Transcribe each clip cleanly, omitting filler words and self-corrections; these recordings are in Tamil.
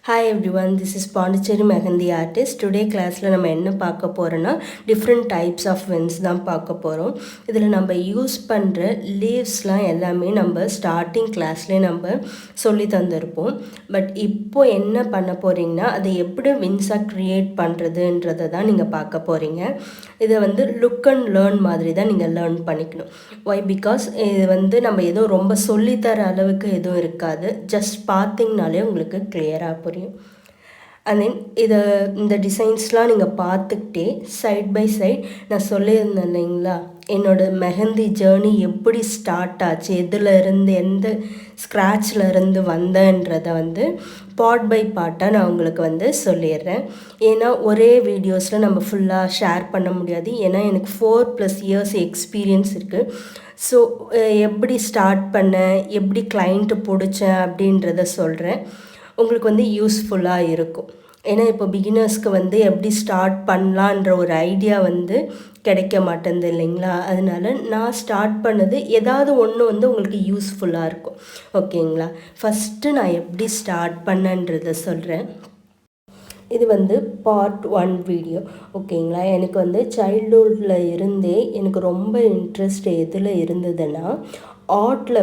Hi everyone, this is Pondicherry Mehendi artist. Today classல நம்ம என்ன பார்க்க போறோம்னா different types of winds தான் பார்க்க போறோம். இதில் நம்ம யூஸ் பண்ணுற லீவ்ஸ்லாம் எல்லாமே நம்ம ஸ்டார்டிங் கிளாஸ்லேயே நம்ம சொல்லி தந்திருப்போம். பட் இப்போ என்ன பண்ண போறீங்கன்னா அதை எப்படி வின்ஸாக க்ரியேட் பண்ணுறதுன்றதை தான் நீங்கள் பார்க்க போகிறீங்க. இதை வந்து லுக் அண்ட் லேர்ன் மாதிரி தான் நீங்கள் லேர்ன் பண்ணிக்கணும். ஒய் பிகாஸ் இது நம்ம எதுவும் ரொம்ப சொல்லித்தர அளவுக்கு எதுவும் இருக்காது. ஜஸ்ட் பார்த்தீங்கனாலே உங்களுக்கு கிளியராக புரியும். அண்ட் தென் இந்த டிசைன்ஸ்லாம் நீங்கள் பார்த்துக்கிட்டே சைட் பை சைட் நான் சொல்லியிருந்தேன் இல்லைங்களா, என்னோடய மெஹந்தி ஜேர்னி எப்படி ஸ்டார்ட் ஆச்சு, எதில் இருந்து எந்த ஸ்க்ராட்சில் இருந்து வந்தேன்றதை பார்ட் பை பார்ட்டாக நான் உங்களுக்கு சொல்லிடுறேன். ஏன்னா ஒரே வீடியோஸில் நம்ம ஃபுல்லாக ஷேர் பண்ண முடியாது. ஏன்னா எனக்கு 4+ இயர்ஸ் எக்ஸ்பீரியன்ஸ் இருக்குது. ஸோ எப்படி ஸ்டார்ட் பண்ணேன், எப்படி கிளைண்ட்டு பிடிச்சேன் அப்படின்றத சொல்கிறேன். உங்களுக்கு யூஸ்ஃபுல்லாக இருக்கும். ஏன்னா இப்போ பிகினர்ஸ்க்கு எப்படி ஸ்டார்ட் பண்ணலான்ற ஒரு ஐடியா கிடைக்க மாட்டேங்குது இல்லைங்களா. அதனால நான் ஸ்டார்ட் பண்ணது ஏதாவது ஒன்று உங்களுக்கு யூஸ்ஃபுல்லாக இருக்கும். ஓகேங்களா. ஃபஸ்ட்டு நான் எப்படி ஸ்டார்ட் பண்ணேன்றதை சொல்கிறேன். இது பார்ட் 1 வீடியோ. ஓகேங்களா. எனக்கு சைல்ட்ஹுட்டில் இருந்தே எனக்கு ரொம்ப இன்ட்ரெஸ்ட் எதில் இருந்ததுன்னா ஆர்ட்டில்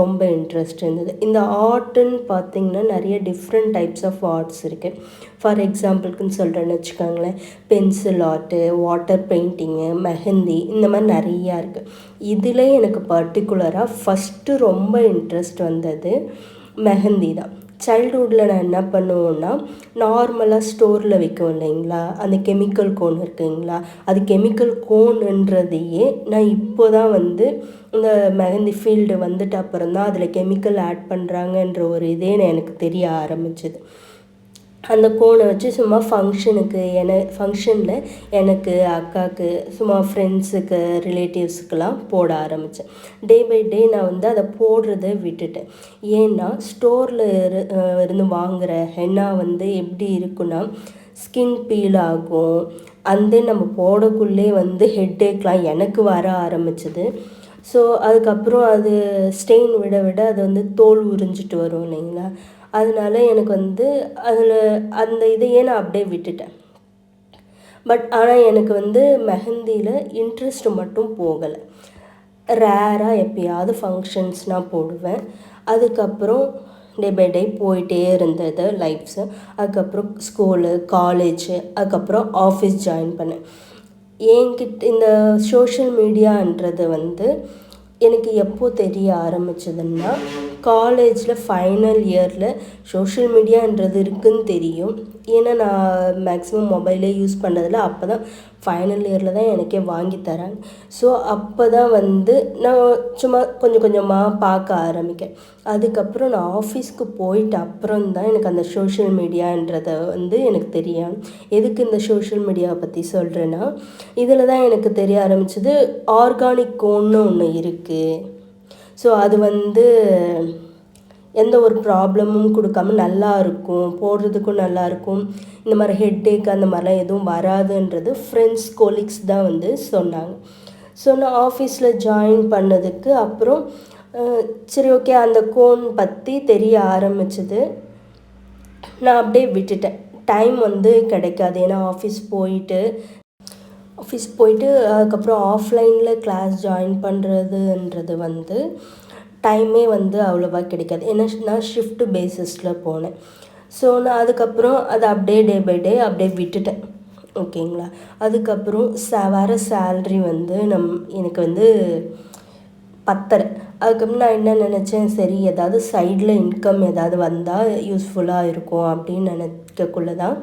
ரொம்ப இன்ட்ரெஸ்ட் இருந்தது. இந்த ஆர்ட்டுன்னு பார்த்திங்கன்னா நிறைய டிஃப்ரெண்ட் டைப்ஸ் ஆஃப் ஆர்ட்ஸ் இருக்குது. ஃபார் எக்ஸாம்பிளுக்குன்னு சொல்கிறேன்னு வச்சுக்கோங்களேன், pencil art, water painting, mehndi, இந்த மாதிரி நிறையா இருக்குது. இதில் எனக்கு பர்டிகுலராக ஃபஸ்ட்டு ரொம்ப இன்ட்ரெஸ்ட் வந்தது மெஹந்தி தான். சைல்ட்ஹுட்டில் நான் என்ன பண்ணுவோன்னா, நார்மலாக ஸ்டோரில் விற்கும் இல்லைங்களா, அந்த கெமிக்கல் கோன் இருக்குங்களா, அது கெமிக்கல் கோன்ன்றதையே நான் இப்போ தான் இந்த மெஹந்தி ஃபீல்டு வந்துட்டு அப்புறம் தான் அதில் கெமிக்கல் ஆட் பண்ணுறாங்கன்ற ஒரு இதே எனக்கு தெரிய ஆரம்பிச்சிது. அந்த கோனை வச்சு சும்மா ஃபங்க்ஷனில் எனக்கு அக்காவுக்கு சும்மா ஃப்ரெண்ட்ஸுக்கு ரிலேட்டிவ்ஸுக்கெல்லாம் போட ஆரம்பித்தேன். டே பை டே நான் அதை போடுறத விட்டுட்டேன். ஏன்னா ஸ்டோரில் இருந்து வாங்குகிற ஹென்னா எப்படி இருக்குன்னா ஸ்கின் பீல் ஆகும். அந்த நம்ம போடக்குள்ளே ஹெட்டேக்லாம் எனக்கு வர ஆரம்பிச்சிது. ஸோ அதுக்கப்புறம் அது ஸ்டெயின் விட விட அது தோல் உறிஞ்சிட்டு வரும் இல்லைங்களா. அதனால எனக்கு அதில் அந்த இதையே நான் அப்படியே விட்டுட்டேன். பட் ஆனால் எனக்கு மெஹந்தியில் இன்ட்ரெஸ்ட் மட்டும் போகலை. ரேராக எப்பயாவது ஃபங்க்ஷன்ஸ்னால் போடுவேன். அதுக்கப்புறம் டே பை டே போயிட்டே இருந்தது லைஃப்ஸு. அதுக்கப்புறம் ஸ்கூலு, காலேஜு, அதுக்கப்புறம் ஆஃபீஸ் ஜாயின் பண்ணேன். என்கிட்ட இந்த சோஷியல் மீடியான்றது எனக்கு எப்போ தெரிய ஆரம்பிச்சதுன்னா, காலேஜில் ஃபைனல் இயரில் சோஷியல் மீடியான்றது இருக்குதுன்னு தெரியும். ஏன்னா நான் மேக்ஸிமம் மொபைலே யூஸ் பண்ணுறதில்ல. அப்போ தான் ஃபைனல் இயரில் தான் எனக்கே வாங்கி தராங்க. ஸோ அப்போ தான் நான் சும்மா கொஞ்சம் கொஞ்சமாக பார்க்க ஆரம்பிக்கேன். அதுக்கப்புறம் நான் ஆஃபீஸ்க்கு போயிட்டு அப்புறம் தான் எனக்கு அந்த சோஷியல் மீடியான்றதை எனக்கு தெரியும். எதுக்கு இந்த சோஷியல் மீடியாவை பற்றி சொல்கிறேன்னா, இதில் தான் எனக்கு தெரிய ஆரம்பிச்சது ஆர்கானிக் கோன்னு ஒன்று இருக்குது. ஸோ அது எந்த ஒரு ப்ராப்ளமும் கொடுக்காம நல்லா இருக்கும், போடுறதுக்கும் நல்லாயிருக்கும், இந்த மாதிரி ஹெட்டேக் அந்த மாதிரிலாம் எதுவும் வராதுன்றது ஃப்ரெண்ட்ஸ் கொலீக்ஸ் தான் சொன்னாங்க. ஸோ நான் ஆஃபீஸில் ஜாயின் பண்ணதுக்கு அப்புறம் சரி ஓகே அந்த கோன் பற்றி தெரிய ஆரம்பிச்சது. நான் அப்படியே விட்டுட்டேன். டைம் கிடைக்காது. ஏன்னா ஆஃபீஸ் போயிட்டு அதுக்கப்புறம் ஆஃப்லைனில் கிளாஸ் ஜாயின் பண்ணுறதுன்றது டைமே அவ்வளோவா கிடைக்காது. ஏன்னா நான் ஷிஃப்ட் பேசிஸில் போனேன். ஸோ நான் அதுக்கப்புறம் அதை அப்படியே டே பை டே அப்படியே விட்டுட்டேன். ஓகேங்களா. அதுக்கப்புறம் வர சேல்ரி எனக்கு பத்தலை. அதுக்கப்புறம் நான் என்ன நினச்சேன், சரி ஏதாவது சைடில் இன்கம் ஏதாவது வந்தால் யூஸ்ஃபுல்லாக இருக்கும் அப்படின்னு நினைக்கக்குள்ளே தான்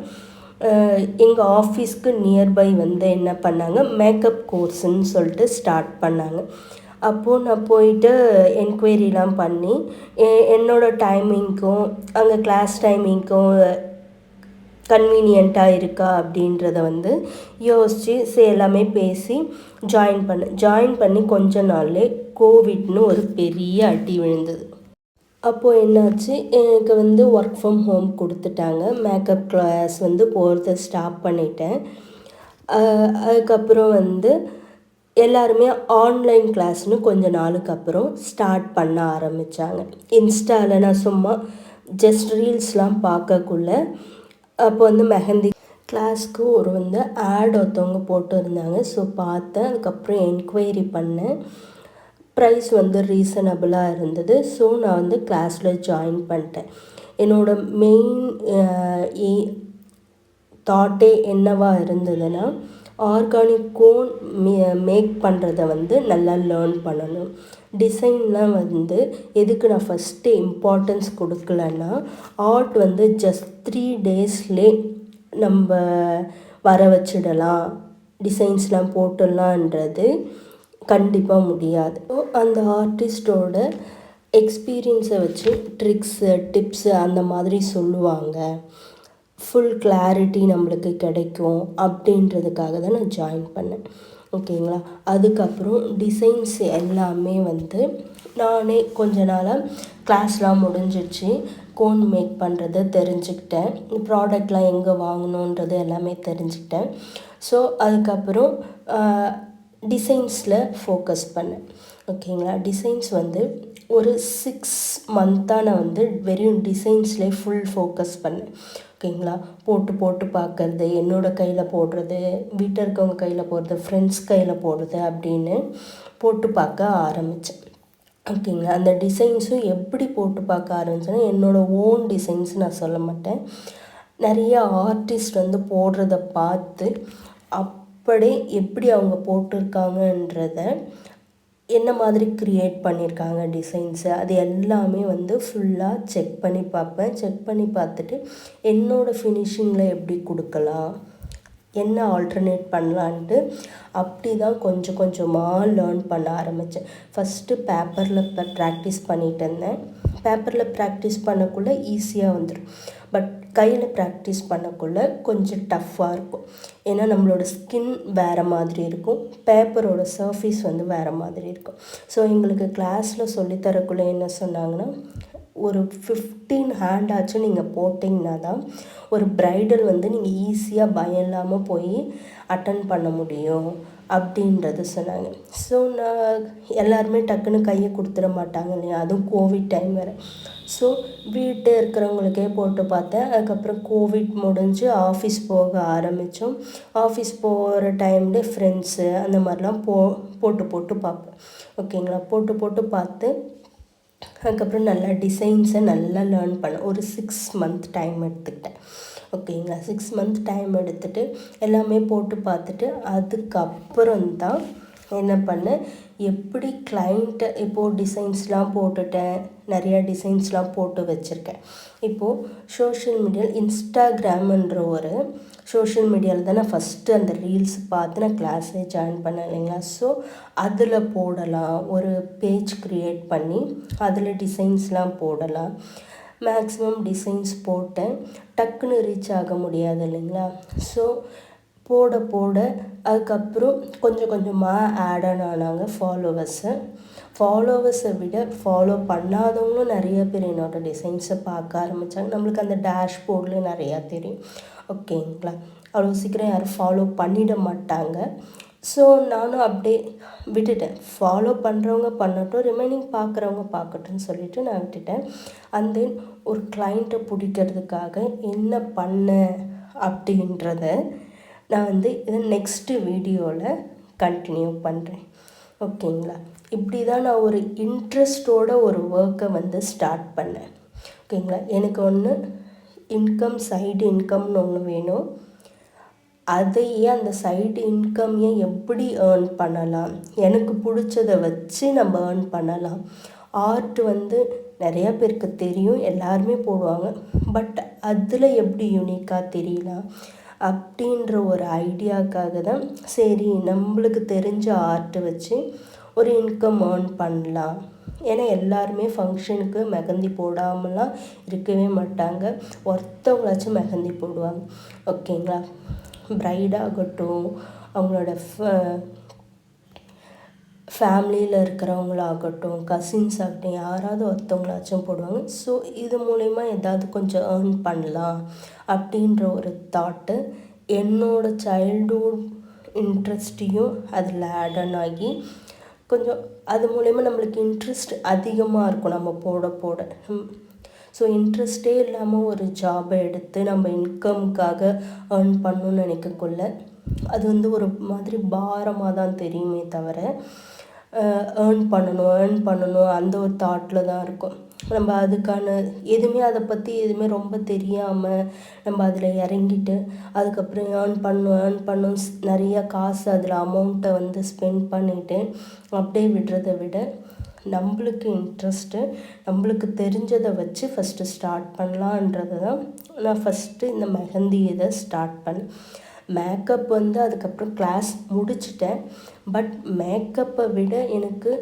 எங்கள் ஆஃபீஸ்க்கு நியர்பை என்ன பண்ணாங்க, மேக்கப் கோர்ஸுன்னு சொல்லிட்டு ஸ்டார்ட் பண்ணாங்க. அப்போது நான் போயிட்டு என்கொயரிலாம் பண்ணி என்னோடய டைமிங்க்கும் அங்கே கிளாஸ் டைமிங்க்கும் கன்வீனியண்ட்டாக இருக்கா அப்படின்றத யோசித்து எல்லாமே பேசி ஜாயின் பண்ணி கொஞ்ச நாள்லே கோவிட்னு ஒரு பெரிய அடி விழுந்தது. அப்போது என்னாச்சு, எனக்கு ஒர்க் ஃப்ரம் ஹோம் கொடுத்துட்டாங்க. மேக்கப் கிளாஸ் போகிறத ஸ்டாப் பண்ணிட்டேன். அதுக்கப்புறம் எல்லாருமே ஆன்லைன் கிளாஸ்னு கொஞ்ச நாளுக்கு அப்புறம் ஸ்டார்ட் பண்ண ஆரம்பித்தாங்க. இன்ஸ்டாவில் நான் சும்மா ஜஸ்ட் ரீல்ஸ்லாம் பார்க்கக்குள்ள அப்போ வந்து மெஹந்தி கிளாஸ்க்கு ஒரு ஆட் ஒருத்தவங்க போட்டிருந்தாங்க. ஸோ பார்த்தேன். அதுக்கப்புறம் என்கொயரி பண்ணேன். ப்ரைஸ் ரீசனபிளாக இருந்தது. ஸோ நான் கிளாஸில் ஜாயின் பண்ணிட்டேன். என்னோடய மெயின் தாட்டே என்னவாக இருந்ததுன்னா, ஆர்கானிக் கோன் மேக் பண்ணுறதை நல்லா லேர்ன் பண்ணணும். டிசைன்லாம் எதுக்கு நான் ஃபஸ்ட்டு இம்பார்ட்டன்ஸ் கொடுக்கலன்னா, ஆர்ட் ஜஸ்ட் 3 daysலே நம்ம வர வச்சிடலாம், டிசைன்ஸ்லாம் போட்டுடலான்றது கண்டிப்பாக முடியாது. அந்த ஆர்டிஸ்டோட எக்ஸ்பீரியன்ஸை வச்சு ட்ரிக்ஸு டிப்ஸு அந்த மாதிரி சொல்லுவாங்க. ஃபுல் கிளாரிட்டி நம்மளுக்கு கிடைக்கும் அப்படின்றதுக்காக தான் நான் ஜாயின் பண்ணேன். ஓகேங்களா. அதுக்கப்புறம் டிசைன்ஸ் எல்லாமே நானே கொஞ்ச நாளாக கிளாஸ்லாம் முடிஞ்சிடுச்சு. கோன் மேக் பண்ணுறது தெரிஞ்சுக்கிட்டேன். ப்ராடக்ட்லாம் எங்கே வாங்கணுன்றது எல்லாமே தெரிஞ்சுக்கிட்டேன். ஸோ அதுக்கப்புறம் டிசைன்ஸில் ஃபோக்கஸ் பண்ணேன். ஓகேங்களா. டிசைன்ஸ் ஒரு 6 மந்த்தாக நான் வெறும் டிசைன்ஸ்லேயே ஃபுல் ஃபோக்கஸ் பண்ணேன். ஓகேங்களா. போட்டு பார்க்குறது, என்னோடய கையில் போடுறது, வீட்டில் இருக்கவங்க கையில் போடுறது, ஃப்ரெண்ட்ஸ் கையில் போடுறது அப்படின்னு போட்டு பார்க்க ஆரம்பித்தேன். ஓகேங்களா. அந்த டிசைன்ஸும் எப்படி போட்டு பார்க்க ஆரம்பித்தேன்னா, என்னோடய ஓன் டிசைன்ஸ் நான் சொல்ல மாட்டேன். நிறைய ஆர்டிஸ்ட் போடுறத பார்த்து அப்படியே எப்படி அவங்க போட்டிருக்காங்கன்றத என்ன மாதிரி க்ரியேட் பண்ணியிருக்காங்க டிசைன்ஸு, அது எல்லாமே ஃபுல்லாக செக் பண்ணி பார்ப்பேன். செக் பண்ணி பார்த்துட்டு என்னோடய ஃபினிஷிங்கில் எப்படி கொடுக்கலாம், என்ன ஆல்டர்னேட் பண்ணலான்ட்டு அப்படி தான் கொஞ்சம் கொஞ்சமாக லேர்ன் பண்ண ஆரம்பித்தேன். ஃபஸ்ட்டு பேப்பரில் ப்ராக்டிஸ் பண்ணிகிட்டு இருந்தேன். பேப்பரில் ப்ராக்டிஸ் பண்ணக்குள்ளே ஈஸியாக வந்துடும். பட் கையில் ப்ராக்டிஸ் பண்ணக்குள்ளே கொஞ்சம் டஃப்பாக இருக்கும். ஏன்னா நம்மளோட ஸ்கின் வேறு மாதிரி இருக்கும், பேப்பரோட சர்ஃபேஸ் வேறு மாதிரி இருக்கும். ஸோ எங்களுக்கு கிளாஸில் சொல்லித்தரக்குள்ளே என்ன சொன்னாங்கன்னா, ஒரு 15 ஹேண்டாச்சும் நீங்கள் போட்டிங்கன்னா தான் ஒரு ப்ரைடல் நீங்கள் ஈஸியாக பயம் இல்லாமல் போய் அட்டன் பண்ண முடியும் அப்படின்றது சொன்னாங்க. ஸோ நான் எல்லாருமே டக்குன்னு கையை கொடுத்துட மாட்டாங்க இல்லையா, அதுவும் கோவிட் டைம் வேறு. ஸோ வீட்டு இருக்கிறவங்களுக்கே போட்டு பார்த்தேன். அதுக்கப்புறம் கோவிட் முடிஞ்சு ஆஃபீஸ் போக ஆரம்பித்தோம். ஆஃபீஸ் போகிற டைம்லேயே ஃப்ரெண்ட்ஸு அந்த மாதிரிலாம் போட்டு பார்ப்பேன். ஓகேங்களா. போட்டு பார்த்து அதுக்கப்புறம் நல்லா டிசைன்ஸை நல்லா லேர்ன் பண்ணேன். ஒரு 6 மந்த் டைம் எடுத்துக்கிட்டேன். ஓகேங்களா. 6 மந்த் டைம் எடுத்துகிட்டு எல்லாமே போட்டு பார்த்துட்டு அதுக்கப்புறம் தான் என்ன பண்ணேன், எப்படி கிளைண்ட்டை இப்போது டிசைன்ஸ்லாம் போட்டுட்டேன், நிறையா டிசைன்ஸ்லாம் போட்டு வச்சுருக்கேன். இப்போது சோஷியல் மீடியாவில் இன்ஸ்டாகிராம்ன்ற ஒரு சோஷியல் மீடியாவில் தான் நான் ஃபஸ்ட்டு அந்த ரீல்ஸ் பார்த்து நான் கிளாஸே ஜாயின் பண்ணேன் இல்லைங்களா. ஸோ அதில் போடலாம், ஒரு பேஜ் க்ரியேட் பண்ணி அதில் டிசைன்ஸ்லாம் போடலாம். மேக்ஸிமம் டிசைன்ஸ் போட்டேன். டக்குன்னு ரீச் ஆக முடியாது இல்லைங்களா. ஸோ போட அதுக்கப்புறம் கொஞ்சம் கொஞ்சமாக ஆட் ஆனாங்க ஃபாலோவர்ஸை விட ஃபாலோ பண்ணாதவங்களும் நிறைய பேர் என்னோடய டிசைன்ஸை பார்க்க ஆரம்பித்தாங்க. நம்மளுக்கு அந்த டேஷ்போர்டில் நிறையா தெரியும். ஓகேங்களா. அவ்வளோ சீக்கிரம் யாரும் ஃபாலோ பண்ணிட மாட்டாங்க. ஸோ நானும் அப்படியே விட்டுட்டேன். ஃபாலோ பண்ணுறவங்க பண்ணட்டும், ரிமைனிங் பார்க்குறவங்க பார்க்கட்டும்னு சொல்லிவிட்டு நான் விட்டுட்டேன். அண்ட் தென் ஒரு கிளைண்ட்டை பிடிக்கிறதுக்காக என்ன பண்ணேன் அப்படின்றத நான் இதை நெக்ஸ்ட்டு வீடியோவில் கண்டினியூ பண்ணுறேன். ஓகேங்களா. இப்படி தான் நான் ஒரு இன்ட்ரெஸ்டோட ஒரு ஒர்க்கை ஸ்டார்ட் பண்ணேன். ஓகேங்களா. எனக்கு சைடு இன்கம்னு ஒன்று வேணும். அதையே அந்த சைடு இன்கம்மையே எப்படி ஏர்ன் பண்ணலாம், எனக்கு பிடிச்சதை வச்சு நம்ம ஏர்ன் பண்ணலாம். ஆர்ட் நிறையா பேருக்கு தெரியும், எல்லாருமே போடுவாங்க. பட் அதில் எப்படி யூனிக்காக தெரியலாம் அப்படின்ற ஒரு ஐடியாவுக்காக தான் சரி நம்மளுக்கு தெரிஞ்ச ஆர்ட்டை வச்சு ஒரு இன்கம் ஏர்ன் பண்ணலாம். ஏன்னா எல்லாருமே ஃபங்க்ஷனுக்கு மெஹந்தி போடாமலாம் இருக்கவே மாட்டாங்க, ஒருத்தவங்களாச்சும் மெஹந்தி போடுவாங்க. ஓகேங்களா. ப்ரைடாகட்டும், அவங்களோட ஃபேமிலியில் இருக்கிறவங்களாகட்டும், கசின்ஸ் ஆகட்டும், யாராவது ஒருத்தவங்களாச்சும் போடுவாங்க. ஸோ இது மூலயமா ஏதாவது கொஞ்சம் ஏர்ன் பண்ணலாம் அப்படின்ற ஒரு தாட்டு என்னோடய சைல்டுஹுட் இன்ட்ரெஸ்ட்டையும் அதில் ஆட் ஆன் ஆகி கொஞ்சம் அது மூலயமா நம்மளுக்கு இன்ட்ரெஸ்ட் அதிகமாக இருக்கும் நம்ம போட. ஸோ இன்ட்ரெஸ்டே இல்லாமல் ஒரு ஜாபை எடுத்து நம்ம இன்கம்காக ஏர்ன் பண்ணணும்னு நினைக்கக்குள்ள அது வந்து ஒரு மாதிரி பாரமாக தான் தெரியுமே தவிர ஏர்ன் பண்ணணும் அந்த ஒரு தாட்டில் தான் இருக்கும். நம்ம அதுக்கான எதுவுமே அதை பற்றி எதுவுமே ரொம்ப தெரியாமல் நம்ம அதில் இறங்கிட்டு அதுக்கப்புறம் ஏர்ன் பண்ணும் நிறையா காசு அதில் அமௌண்ட்டை வந்து ஸ்பெண்ட் பண்ணிவிட்டு அப்படியே விடுறதை விட நம்மளுக்கு இன்ட்ரெஸ்ட்டு நம்மளுக்கு தெரிஞ்சதை வச்சு ஃபஸ்ட்டு ஸ்டார்ட் பண்ணலான்றது தான் நான் ஃபஸ்ட்டு இந்த மெஹந்தி இதை ஸ்டார்ட் பண்ணேன். மேக்கப் வந்து அதுக்கப்புறம் கிளாஸ் முடிச்சிட்டேன். பட் மேக்கப்பை விட எனக்கு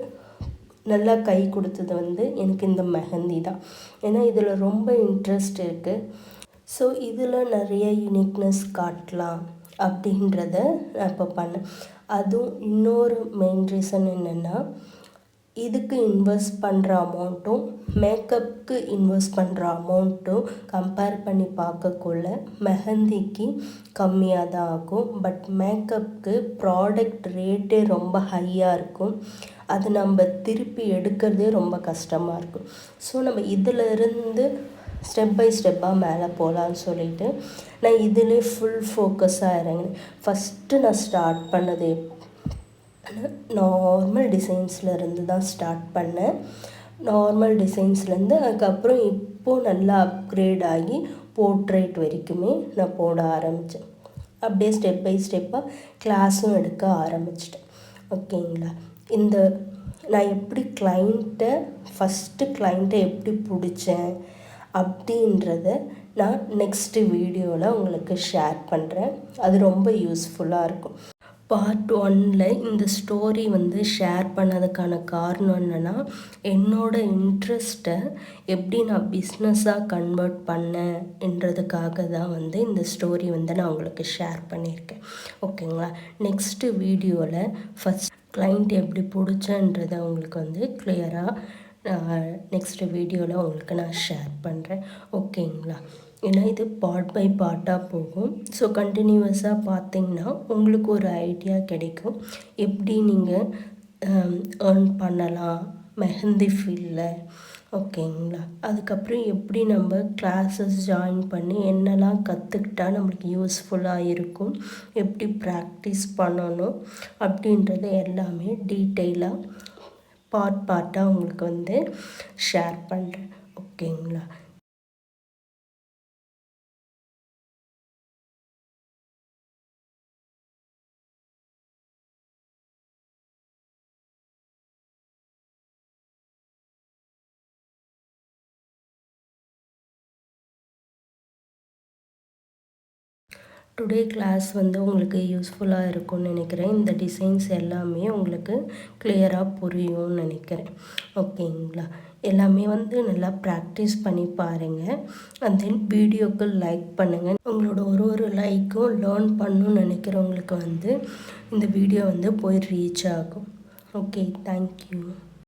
நல்லா கை கொடுத்தது வந்து எனக்கு இந்த மெஹந்தி தான். ஏன்னா இதில் ரொம்ப இன்ட்ரெஸ்ட் இருக்குது. ஸோ இதில் நிறைய யூனிக்னஸ் காட்டலாம் அப்படின்றத நான் இப்போ பண்ணேன். அதுவும் இன்னொரு மெயின் ரீசன் என்னென்னா, இதுக்கு இன்வெஸ்ட் பண்ணுற அமௌண்ட்டும் மேக்கப்புக்கு இன்வெஸ்ட் பண்ணுற அமௌண்ட்டும் கம்பேர் பண்ணி பார்க்கக்குள்ள மெஹந்திக்கு கம்மியாக தான் ஆகும். பட் மேக்கப்புக்கு ப்ராடக்ட் ரேட்டே ரொம்ப ஹையாக இருக்கும். அது நம்ம திருப்பி எடுக்கிறதே ரொம்ப கஷ்டமாக இருக்கும். ஸோ நம்ம இதில் இருந்து ஸ்டெப் பை ஸ்டெப்பாக மேலே போகலான்னு சொல்லிட்டு நான் இதிலே ஃபுல் ஃபோக்கஸாக இறங்கினேன். ஃபஸ்ட்டு நான் ஸ்டார்ட் பண்ணது நார்மல் டிசைன்ஸ்லேருந்து தான் ஸ்டார்ட் பண்ணேன். நார்மல் டிசைன்ஸ்லேருந்து அதுக்கப்புறம் இப்போது நல்லா அப்கிரேட் ஆகி போர்ட்ரேட் வரைக்குமே நான் போட ஆரம்பித்தேன். அப்படியே ஸ்டெப் பை ஸ்டெப்பாக கிளாஸும் எடுக்க ஆரம்பிச்சிட்டேன். ஓகேங்களா? இந்த நான் எப்படி ஃபஸ்ட்டு கிளைண்ட்டை எப்படி பிடிச்சேன் அப்படின்றத நான் நெக்ஸ்ட்டு வீடியோவில் உங்களுக்கு ஷேர் பண்ணுறேன். அது ரொம்ப யூஸ்ஃபுல்லாக இருக்கும். பார்ட் 1ல் இந்த ஸ்டோரி வந்து ஷேர் பண்ணதுக்கான காரணம் என்னென்னா, என்னோடய இன்ட்ரெஸ்ட்டை எப்படி நான் பிஸ்னஸாக கன்வெர்ட் பண்ணேன்றதுக்காக தான் வந்து இந்த ஸ்டோரி வந்து நான் உங்களுக்கு ஷேர் பண்ணியிருக்கேன். ஓகேங்களா? நெக்ஸ்ட்டு வீடியோவில் ஃபஸ்ட் கிளைண்ட் எப்படி பிடிச்சன்றதை உங்களுக்கு வந்து கிளியராக நெக்ஸ்ட்டு வீடியோவில் உங்களுக்கு நான் ஷேர் பண்ணுறேன். ஓகேங்களா? ஏன்னா இது பார்ட் பை பார்ட்டாக போகும். ஸோ கண்டினியூவஸாக பார்த்திங்கன்னா உங்களுக்கு ஒரு ஐடியா கிடைக்கும், எப்படி நீங்கள் ஏர்ன் பண்ணலாம் மெஹந்தி ஃபீல்டில். ஓகேங்களா? அதுக்கப்புறம் எப்படி நம்ம கிளாஸஸ் ஜாயின் பண்ணி என்னெல்லாம் கற்றுக்கிட்டா நம்மளுக்கு யூஸ்ஃபுல்லாக இருக்கும், எப்படி ப்ராக்டிஸ் பண்ணணும் அப்படின்றது எல்லாமே டீட்டெயிலாக பார்ட்டாக உங்களுக்கு வந்து ஷேர் பண்ணுறேன். ஓகேங்களா? டுடே கிளாஸ் வந்து உங்களுக்கு யூஸ்ஃபுல்லாக இருக்கும்னு நினைக்கிறேன். இந்த டிசைன்ஸ் எல்லாமே உங்களுக்கு கிளியராக புரியும்னு நினைக்கிறேன். ஓகேங்களா? எல்லாமே வந்து நல்லா ப்ராக்டிஸ் பண்ணி பாருங்கள். அண்ட் தென் வீடியோக்கு லைக் பண்ணுங்கள். உங்களோட ஒரு லைக்கும் லேர்ன் பண்ணணும்னு நினைக்கிறவங்களுக்கு வந்து இந்த வீடியோ வந்து போய் ரீச் ஆகும். Okay, thank you.